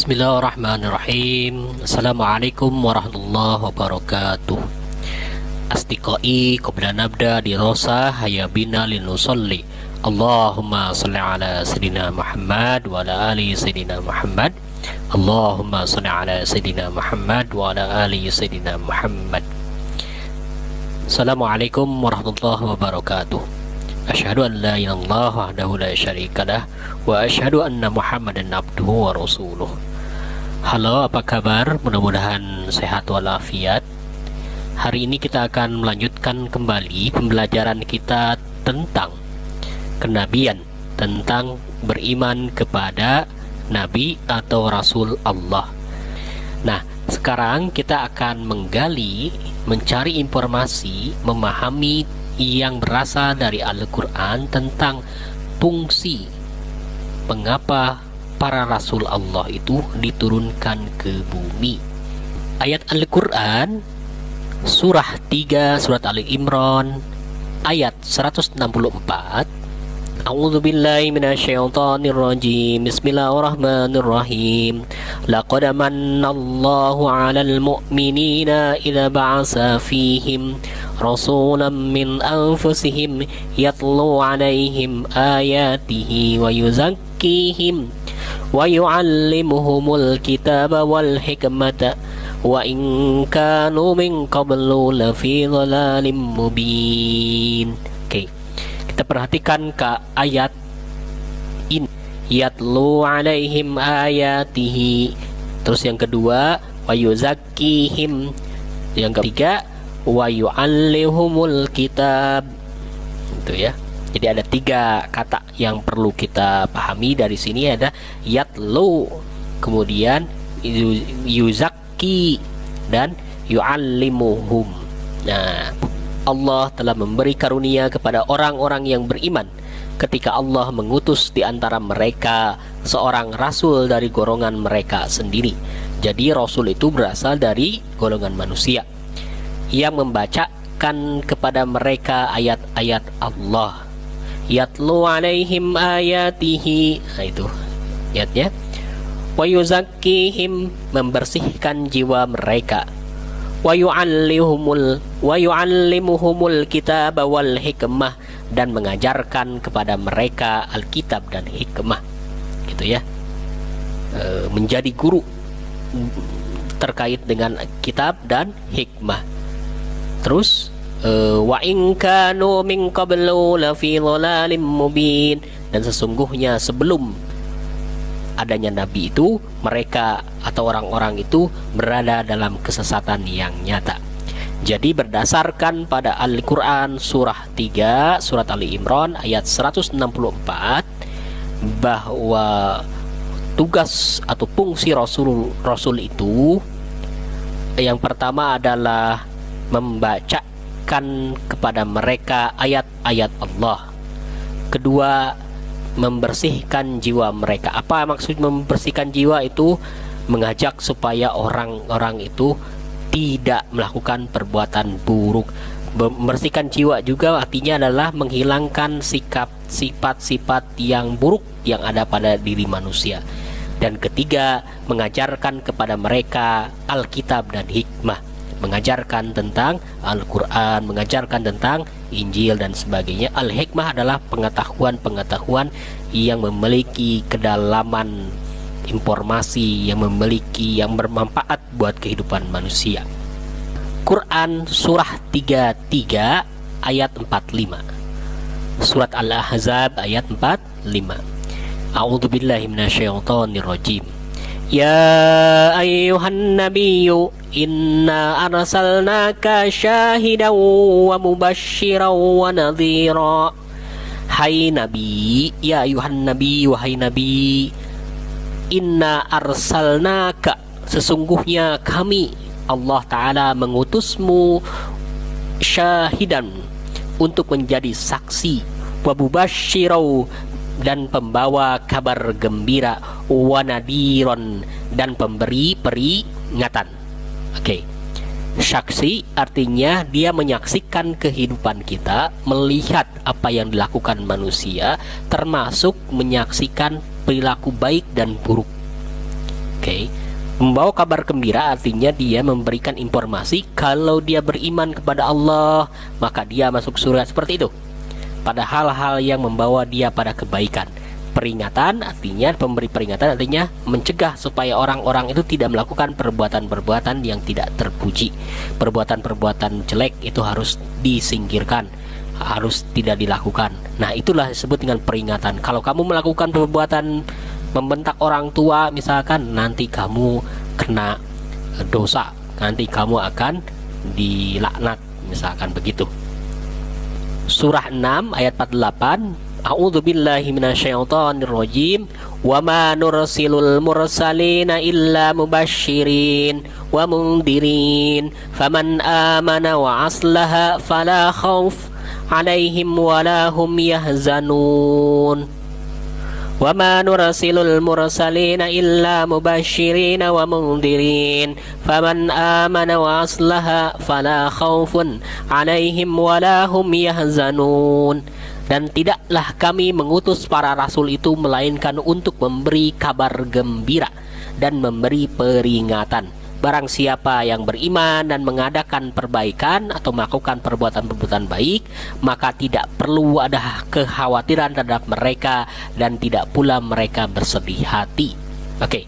Bismillahirrahmanirrahim. Assalamualaikum warahmatullahi wabarakatuh. Asdiqai qabla nabda dirasa hayya bina linusalli. Allahumma salli ala Sayyidina Muhammad wa ala ali Sayyidina Muhammad. Allahumma salli ala Sayyidina Muhammad wa ala ali Sayyidina Muhammad. Assalamualaikum warahmatullahi wabarakatuh. Asyhadu an la ilaha illallah wahdahu la syarika lah wa asyhadu anna Muhammadan abduhu wa rasuluh. Halo, apa kabar? Mudah-mudahan sehat walafiat. Hari ini kita akan melanjutkan kembali pembelajaran kita tentang kenabian, tentang beriman kepada nabi atau rasul Allah. Nah, sekarang kita akan menggali, mencari informasi, memahami yang berasal dari Al-Quran tentang fungsi mengapa para rasul Allah itu diturunkan ke bumi. Ayat Al-Quran surah 3 surat Ali Imran ayat 164. A'udzu billahi minasyaitonir rajim. Bismillahirrahmanirrahim. Laqad manallahu 'alal mu'minina idza ba'atsa fihim rasulan min anfusihim yatlu 'alaihim ayatihi wa yuzakkihim wa yu'allimuhumul kitaba wal hikmata wa in kanu min qablu lafi dhalalin mubin. Oke. Kita perhatikan ke ayat ini, yatlu alaihim ayatihi. Terus yang kedua, wa yuzakkihim. Yang ketiga, wa yu'allihumul kitab. Itu ya. Jadi ada 3 kata yang perlu kita pahami dari sini. Ada yatlu, kemudian yuzakki, dan yu'allimuhum. Nah, Allah telah memberi karunia kepada orang-orang yang beriman ketika Allah mengutus di antara mereka seorang rasul dari golongan mereka sendiri. Jadi rasul itu berasal dari golongan manusia yang membacakan kepada mereka ayat-ayat Allah. Yatlu alaihim ayatihi. Nah, itu ayatnya. Wa yuzakkihim, membersihkan jiwa mereka. Wa yu'allimuhumul kitab wal hikmah, dan mengajarkan kepada mereka Alkitab dan hikmah. Gitu ya. Menjadi guru terkait dengan kitab dan hikmah. Terus wa in kanu min qablu lafi dhalalin mubin, dan sesungguhnya sebelum adanya nabi itu, mereka atau orang-orang itu berada dalam kesesatan yang nyata. Jadi berdasarkan pada Al-Quran surah 3 surat Ali Imran ayat 164, bahwa tugas atau fungsi rasul itu yang pertama adalah membacakan kepada mereka ayat-ayat Allah. Kedua, membersihkan jiwa mereka. Apa maksud membersihkan jiwa itu? Mengajak supaya orang-orang itu tidak melakukan perbuatan buruk. Membersihkan jiwa juga artinya adalah menghilangkan sifat-sifat yang buruk yang ada pada diri manusia. Dan ketiga, mengajarkan kepada mereka Alkitab dan hikmah, mengajarkan tentang Al-Quran, mengajarkan tentang Injil dan sebagainya. Al-hikmah adalah pengetahuan-pengetahuan yang memiliki kedalaman informasi, yang bermanfaat buat kehidupan manusia. Quran surah 33 ayat 45. Surat Al-Ahzab ayat 45. A'udzu billahi minasyaitonir rajim. Ya ayyuhan nabiyyu inna arsalnaka syahidan wa mubasysyiran wa nadhira. Hai nabi, ya ayyuhan nabi, wahai nabi, inna arsalnaka, sesungguhnya kami Allah Ta'ala mengutusmu syahidan, untuk menjadi saksi, wa mubasysyiran, dan pembawa kabar gembira, wa nadiron, dan pemberi peringatan. Oke. Saksi artinya dia menyaksikan kehidupan kita, melihat apa yang dilakukan manusia, termasuk menyaksikan perilaku baik dan buruk. Oke. Membawa kabar gembira artinya dia memberikan informasi kalau dia beriman kepada Allah, maka dia masuk surga, seperti itu. Pada hal-hal yang membawa dia pada kebaikan. Peringatan artinya, pemberi peringatan artinya mencegah supaya orang-orang itu tidak melakukan perbuatan-perbuatan yang tidak terpuji. Perbuatan-perbuatan jelek itu harus disingkirkan, harus tidak dilakukan. Nah, itulah disebut dengan peringatan. Kalau kamu melakukan perbuatan membentak orang tua misalkan, nanti kamu kena dosa, nanti kamu akan dilaknat, misalkan begitu. Surah 6 ayat 48. A'udzu billahi minasyaitonir rajim. Wa ma nursilul mursalina illa mubasysyirin wa mundirin. Faman amana wa aslaha fala khauf 'alaihim wa la hum yahzanun. Wa ma nursilul mursalina illa mubasysyirin wa mundirin. Faman amana wa aslaha fala khaufun 'alaihim wa la hum yahzanun. Dan tidaklah kami mengutus para rasul itu melainkan untuk memberi kabar gembira dan memberi peringatan. Barang siapa yang beriman dan mengadakan perbaikan atau melakukan perbuatan-perbuatan baik, maka tidak perlu ada kekhawatiran terhadap mereka dan tidak pula mereka bersedih hati. Oke.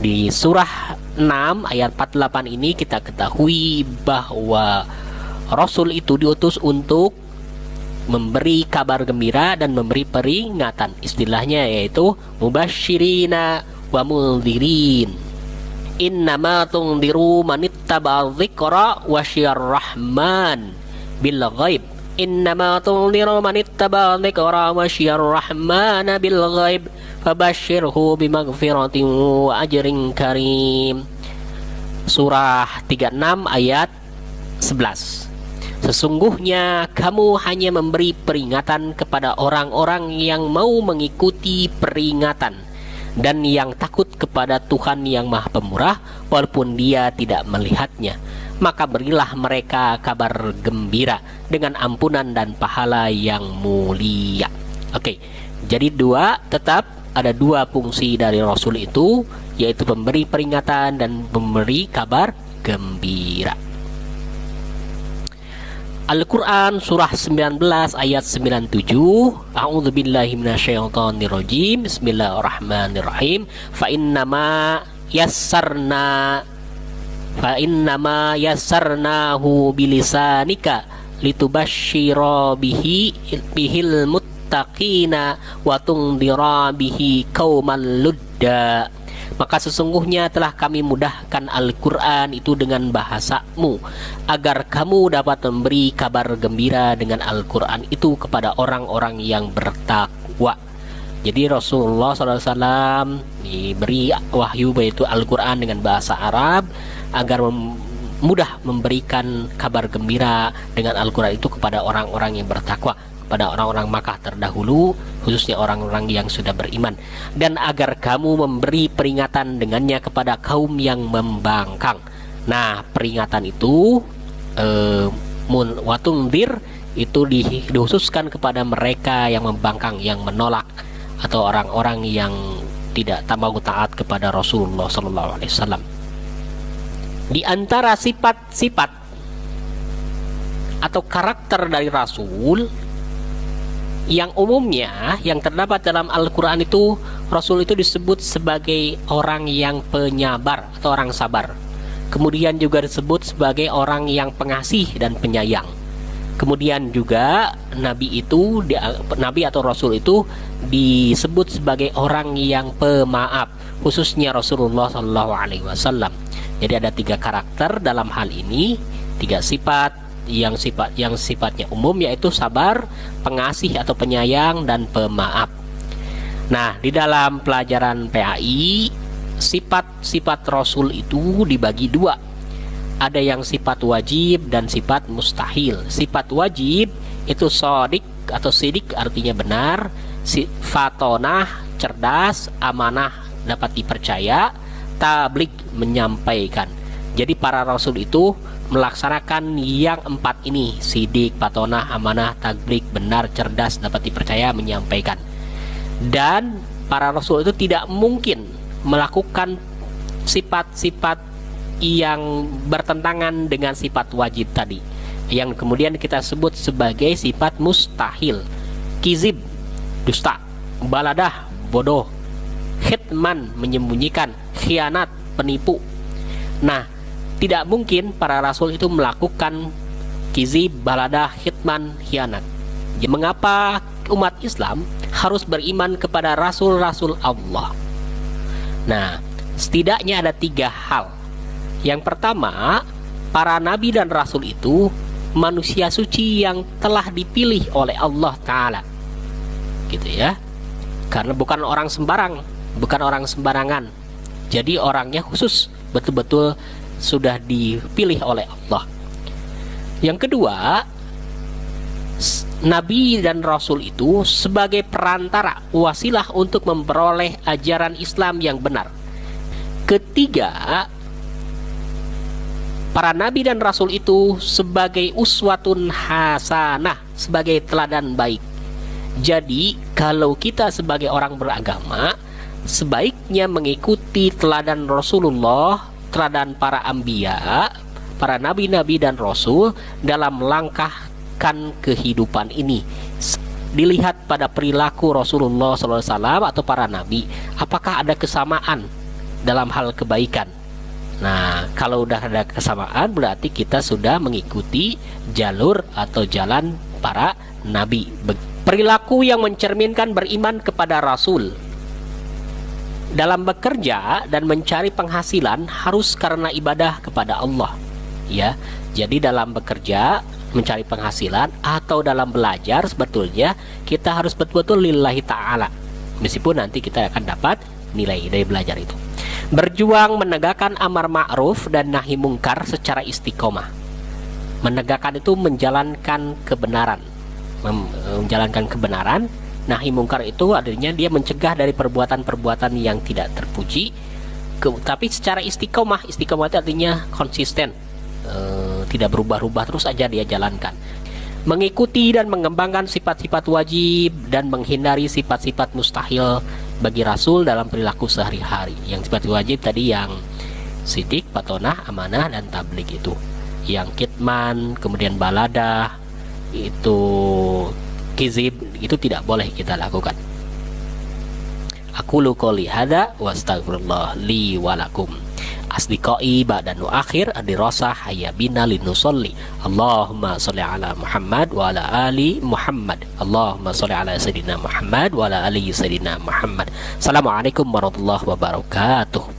Di surah 6 ayat 48 ini kita ketahui bahwa rasul itu diutus untuk memberi kabar gembira dan memberi peringatan. Istilahnya yaitu mubasysyirina wa mundzirin. Innama tundiru manittaba'a dzikra wasyiyar rahman bil ghaib. Innama tundiru manittaba'a dzikra wasyiyar rahman bil ghaib. Fabasyirhu bimaghfiratin wa ajrin karim. Surah 36 ayat 11. Sesungguhnya kamu hanya memberi peringatan kepada orang-orang yang mau mengikuti peringatan dan yang takut kepada Tuhan yang Maha Pemurah walaupun dia tidak melihatnya. Maka berilah mereka kabar gembira dengan ampunan dan pahala yang mulia. Oke, jadi tetap ada dua fungsi dari Rasul itu, yaitu memberi peringatan dan memberi kabar gembira. Al-Quran surah 19 ayat 97. A'udzu billahi minasyaitonir rajim. Bismillahirrahmanirrahim. Fa innama yassarnahu bilisanika litubasysyira bihil muttaqina wa tundira bihi qauman ludda. Maka sesungguhnya telah kami mudahkan Al-Quran itu dengan bahasamu, agar kamu dapat memberi kabar gembira dengan Al-Quran itu kepada orang-orang yang bertakwa. Jadi Rasulullah SAW diberi wahyu yaitu Al-Quran dengan bahasa Arab, agar mudah memberikan kabar gembira dengan Al-Quran itu kepada orang-orang yang bertakwa, pada orang-orang Makkah terdahulu, khususnya orang-orang yang sudah beriman, dan agar kamu memberi peringatan dengannya kepada kaum yang membangkang. Nah, peringatan itu watundir itu dikhususkan kepada mereka yang membangkang, yang menolak, atau orang-orang yang tidak mau taat kepada Rasulullah SAW. Di antara sifat-sifat atau karakter dari Rasul yang umumnya yang terdapat dalam Al-Quran itu, Rasul itu disebut sebagai orang yang penyabar atau orang sabar. Kemudian juga disebut sebagai orang yang pengasih dan penyayang. Kemudian juga Nabi atau Rasul itu disebut sebagai orang yang pemaaf, khususnya Rasulullah SAW. Jadi ada 3 karakter dalam hal ini, 3 sifat yang sifatnya umum, yaitu sabar, pengasih atau penyayang, dan pemaaf. Nah, di dalam pelajaran PAI, sifat-sifat Rasul itu dibagi 2. Ada yang sifat wajib dan sifat mustahil. Sifat wajib itu sodik atau sidik artinya benar, fatonah cerdas, amanah dapat dipercaya, tablik menyampaikan. Jadi para Rasul itu melaksanakan yang 4 ini: sidik, fatonah, amanah, tablik, benar, cerdas, dapat dipercaya, menyampaikan. Dan para Rasul itu tidak mungkin melakukan sifat-sifat yang bertentangan dengan sifat wajib tadi, yang kemudian kita sebut sebagai sifat mustahil. Kizib, dusta; baladah, bodoh; khitman, menyembunyikan; khianat, penipu. Nah, tidak mungkin para rasul itu melakukan kizib, baladah, khitman, khianat. Jadi mengapa umat Islam harus beriman kepada rasul-rasul Allah? Nah, setidaknya ada 3 hal. Yang pertama, para nabi dan rasul itu manusia suci yang telah dipilih oleh Allah Ta'ala, gitu ya. Karena bukan orang sembarangan. Jadi orangnya khusus, betul-betul sudah dipilih oleh Allah. Yang kedua, nabi dan rasul itu sebagai perantara, wasilah untuk memperoleh ajaran Islam yang benar. Ketiga, para nabi dan rasul itu sebagai uswatun hasanah, sebagai teladan baik. Jadi kalau kita sebagai orang beragama, sebaiknya mengikuti teladan Rasulullah, teladan para anbiya, para nabi-nabi dan rasul dalam melangkahkan kehidupan ini. Dilihat pada perilaku Rasulullah SAW atau para nabi, apakah ada kesamaan dalam hal kebaikan. Nah, kalau udah ada kesamaan, berarti kita sudah mengikuti jalur atau jalan para nabi. Perilaku yang mencerminkan beriman kepada Rasul. Dalam bekerja dan mencari penghasilan harus karena ibadah kepada Allah, ya. Jadi dalam bekerja, mencari penghasilan, atau dalam belajar, sebetulnya kita harus betul-betul lillahi ta'ala, meskipun nanti kita akan dapat nilai dari belajar itu. Berjuang menegakkan amar ma'ruf dan nahi mungkar secara istiqomah. Menegakkan itu menjalankan kebenaran. Menjalankan kebenaran. Nahi mungkar itu artinya dia mencegah dari perbuatan-perbuatan yang tidak terpuji. Tapi secara istiqomah. Istiqomah itu artinya konsisten. Tidak berubah-ubah, terus aja dia jalankan. Mengikuti dan mengembangkan sifat-sifat wajib dan menghindari sifat-sifat mustahil bagi Rasul dalam perilaku sehari-hari. Yang sifat wajib tadi yang sidik, patonah, amanah, dan tablik itu. Yang kitman, kemudian baladah, itu kizib, itu tidak boleh kita lakukan. Aqulu qouli hadza wa astaghfirullah li wa lakum. Asdiqai ba'da nu'akhir adirasah hayya bina linusolli. Allahumma sholli ala Muhammad wa ala ali Muhammad. Allahumma sholli ala Sayyidina Muhammad wa ala ali Sayyidina Muhammad. Assalamualaikum warahmatullahi wabarakatuh.